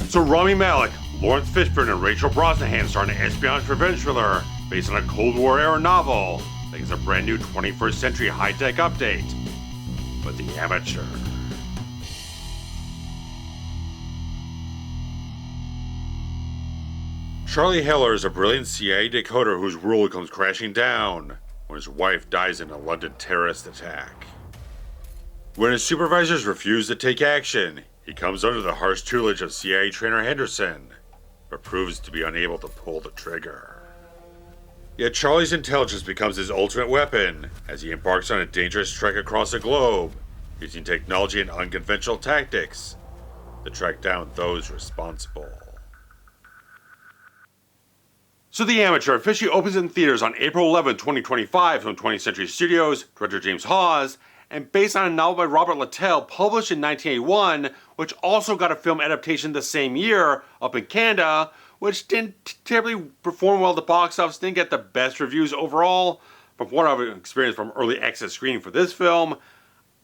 So Rami Malek, Laurence Fishburne, and Rachel Brosnahan star in an espionage revenge thriller based on a Cold War era novel that is a brand new 21st century high-tech update. But the amateur. Charlie Heller is a brilliant CIA decoder whose world comes crashing down when his wife dies in a London terrorist attack. When his supervisors refuse to take action, he comes under the harsh tutelage of CIA trainer Henderson, but proves to be unable to pull the trigger. Yet Charlie's intelligence becomes his ultimate weapon as he embarks on a dangerous trek across the globe, using technology and unconventional tactics to track down those responsible. So The Amateur officially opens in theaters on April 11, 2025 from 20th Century Studios, director James Hawes, and based on a novel by Robert Littell published in 1981, which also got a film adaptation the same year up in Canada, which didn't terribly perform well at the box office, didn't get the best reviews overall. From what I've experienced from early access screening for this film,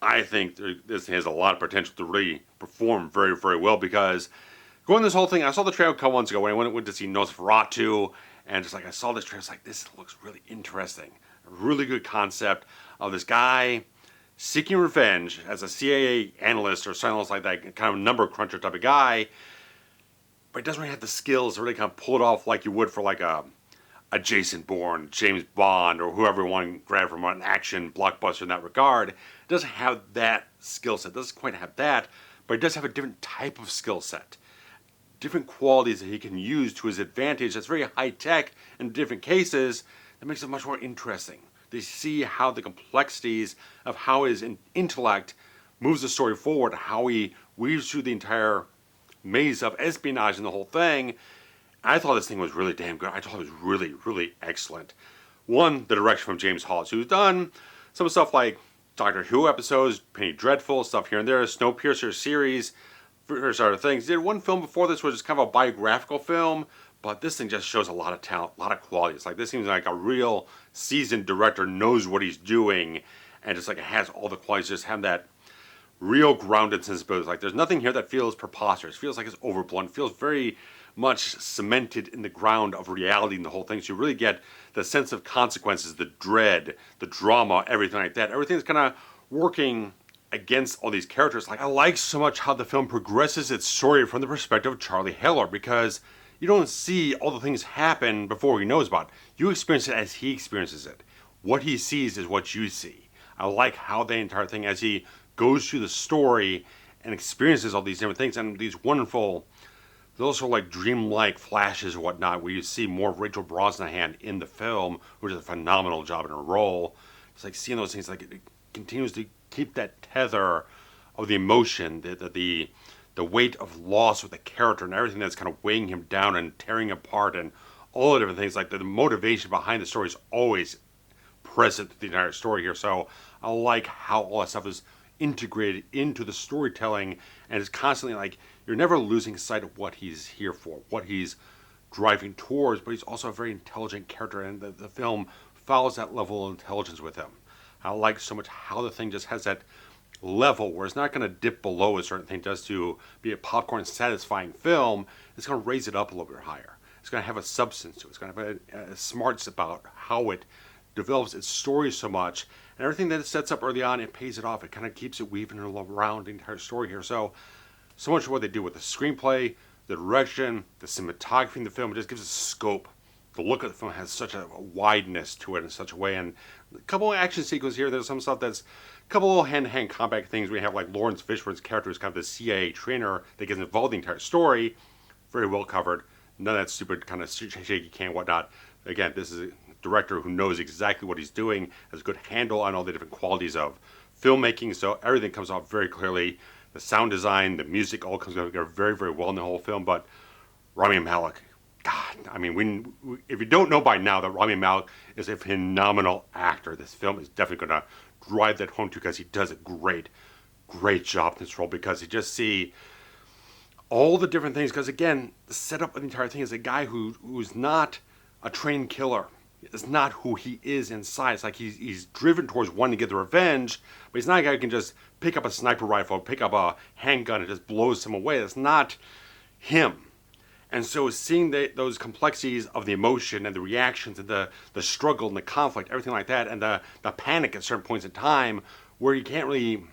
I think this has a lot of potential to really perform very, very well, because going this whole thing, I saw the trailer a couple months ago when I went to see Nosferatu, and just like I saw this trailer, I was like, this looks really interesting. A really good concept of this guy seeking revenge as a CIA analyst or something like that, kind of number cruncher type of guy, but he doesn't really have the skills to really kind of pull it off like you would for like a Jason Bourne, James Bond, or whoever you want to grab from an action blockbuster in that regard. It doesn't have that skill set. It doesn't quite have that, but it does have a different type of skill set. Different qualities that he can use to his advantage. That's very high tech in different cases. That makes it much more interesting. They see how the complexities of how his intellect moves the story forward, how he weaves through the entire maze of espionage and the whole thing. I thought this thing was really damn good. I thought it was really, really excellent. One, the direction from James Hawes, who's done some stuff like Doctor Who episodes, Penny Dreadful, stuff here and there, Snowpiercer series, various other things. He did one film before this, which is kind of a biographical film, but this thing just shows a lot of talent, a lot of quality. It's like, this seems like a real seasoned director knows what he's doing, and just like it has all the qualities, just have that real grounded sensibility. Like, there's nothing here that feels preposterous, feels like it's overblown, feels very much cemented in the ground of reality in the whole thing. So you really get the sense of consequences, the dread, the drama, everything like that. Everything's kind of working against all these characters. Like, I like so much how the film progresses its story from the perspective of Charlie Heller, because you don't see all the things happen before he knows about it. You experience it as he experiences it. What he sees is what you see. I like how the entire thing, as he goes through the story and experiences all these different things, and these wonderful, those are like dreamlike flashes or whatnot, where you see more of Rachel Brosnahan in the film, who does a phenomenal job in her role. It's like seeing those things, like it continues to keep that tether of the emotion, the weight of loss with the character and everything that's kind of weighing him down and tearing him apart, and all the different things. Like the motivation behind the story is always present through the entire story here. So I like how all that stuff is integrated into the storytelling, and it's constantly like you're never losing sight of what he's here for, what he's driving towards, but he's also a very intelligent character, and the film follows that level of intelligence with him. I like so much how the thing just has that level where it's not going to dip below a certain thing does to be a popcorn satisfying film. It's going to raise it up a little bit higher. It's going to have a substance to it. It's going to have a smarts about how it develops its story so much, and everything that it sets up early on, it pays it off. It kind of keeps it weaving around the entire story here. So much of what they do with the screenplay, the direction, the cinematography in the film, it just gives it scope. The look of the film has such a wideness to it in such a way, and a couple of action sequences here. There's some stuff that's a couple little hand-to-hand combat things. We have like Laurence Fishburne's character is kind of the CIA trainer that gets involved in the entire story. Very well covered. None of that stupid kind of shaky cam whatnot. Again, this is a director who knows exactly what he's doing, has a good handle on all the different qualities of filmmaking, so everything comes off very clearly. The sound design, the music, all comes together very, very well in the whole film. But Rami Malek, God, I mean, if you don't know by now that Rami Malek is a phenomenal actor, this film is definitely going to drive that home too, because he does a great job in this role, because you just see all the different things. Because again, the setup of the entire thing is a guy who's not a trained killer. it's not who he is inside. It's like he's driven towards wanting to get the revenge, but he's not a guy who can just pick up a sniper rifle, pick up a handgun, and just blows him away. That's not him. And so seeing those complexities of the emotion and the reactions and the struggle and the conflict, everything like that, and the panic at certain points in time where you can't really,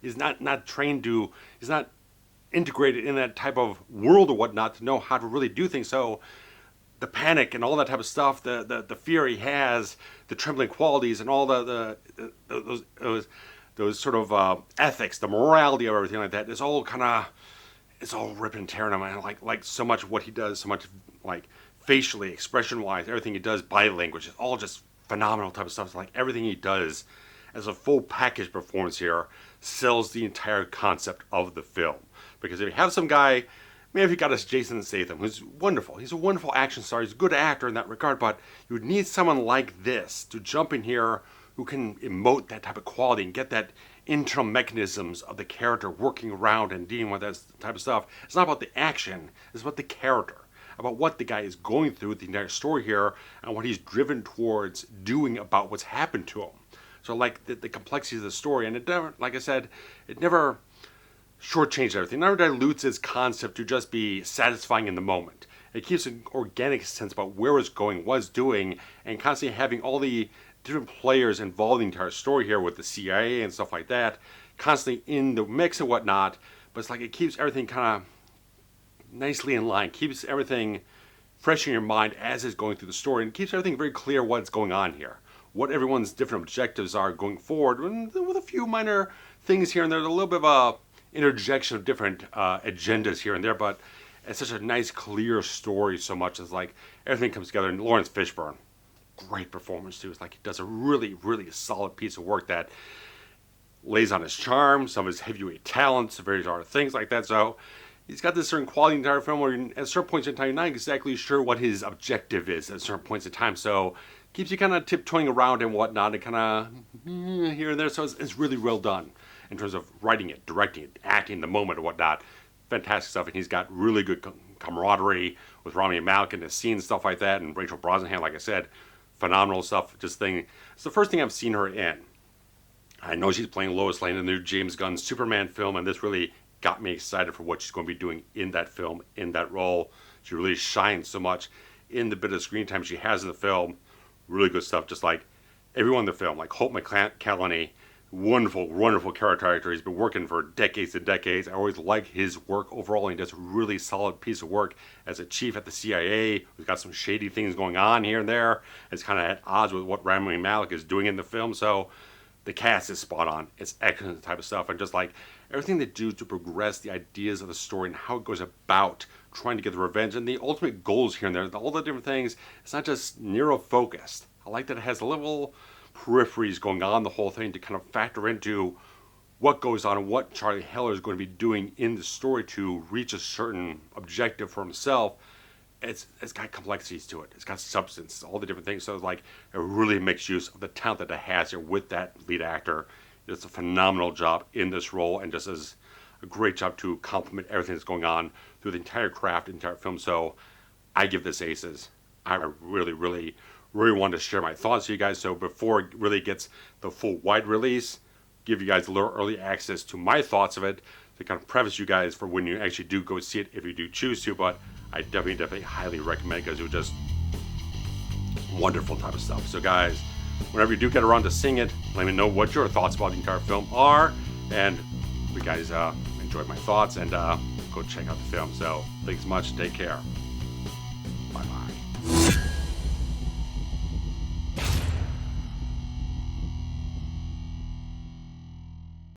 he's not trained to, he's not integrated in that type of world or whatnot to know how to really do things. So the panic and all that type of stuff, the fear he has, the trembling qualities, and all those sort of ethics, the morality of everything like that, is all kind of, it's all ripping and tearing him. And like so much of what he does, so much like facially, expression wise, everything he does, body language, is all just phenomenal type of stuff. So like everything he does as a full package performance here sells the entire concept of the film. Because if you have some guy, maybe if you got us Jason Statham, who's wonderful, he's a wonderful action star, he's a good actor in that regard, but you would need someone like this to jump in here who can emote that type of quality and get that internal mechanisms of the character working around and dealing with that type of stuff. It's not about the action, it's about the character, about what the guy is going through with the entire story here and what he's driven towards doing about what's happened to him. So like the complexities of the story, and it never, like I said, it never shortchanged everything. It never dilutes its concept to just be satisfying in the moment. It keeps an organic sense about where it's going, what it's doing, and constantly having all the different players involved in the entire story here with the CIA and stuff like that, constantly in the mix and whatnot. But it's like it keeps everything kind of nicely in line, keeps everything fresh in your mind as it's going through the story, and keeps everything very clear what's going on here, what everyone's different objectives are going forward, with a few minor things here and there, a little bit of a interjection of different agendas here and there, but it's such a nice, clear story so much. It's like everything comes together. And Laurence Fishburne, great performance too. It's like he does a really, really solid piece of work that lays on his charm, some of his heavyweight talents, various other things like that. So he's got this certain quality in the entire film where at certain points in time, you're not exactly sure what his objective is at certain points in time. So keeps you kind of tiptoeing around and whatnot, and kind of here and there. So it's really well done in terms of writing it, directing it, acting the moment and whatnot. Fantastic stuff. And he's got really good camaraderie with Rami and Malek in the scenes, stuff like that. And Rachel Brosnahan, like I said, phenomenal stuff. It's the first thing I've seen her in. I know she's playing Lois Lane in the new James Gunn Superman film, and this really got me excited for what she's going to be doing in that film, in that role. She really shines so much in the bit of screen time she has in the film. Really good stuff, just like everyone in the film, like Holt McCallany, wonderful, wonderful character actor. He's been working for decades and decades. I always like his work overall. He does a really solid piece of work as a chief at the CIA. We've got some shady things going on here and there. It's kind of at odds with what Rami and Malek is doing in the film. So the cast is spot on. It's excellent type of stuff. And just like everything they do to progress the ideas of the story and how it goes about trying to get the revenge and the ultimate goals here and there, all the different things. It's not just narrow focused. I like that it has a little peripheries going on the whole thing to kind of factor into what goes on and what Charlie Heller is going to be doing in the story to reach a certain objective for himself. It's got complexities to it. It's got substance, all the different things. So it's like it really makes use of the talent that it has here with that lead actor. It's a phenomenal job in this role and just does a great job to complement everything that's going on through the entire craft, entire film. So I give this aces. I really, really wanted to share my thoughts with you guys. So before it really gets the full wide release, give you guys a little early access to my thoughts of it to kind of preface you guys for when you actually do go see it, if you do choose to. But I definitely highly recommend it because it was just wonderful type of stuff. So guys, whenever you do get around to seeing it, let me know what your thoughts about the entire film are. And if you guys enjoyed my thoughts, and go check out the film. So thanks much. Take care.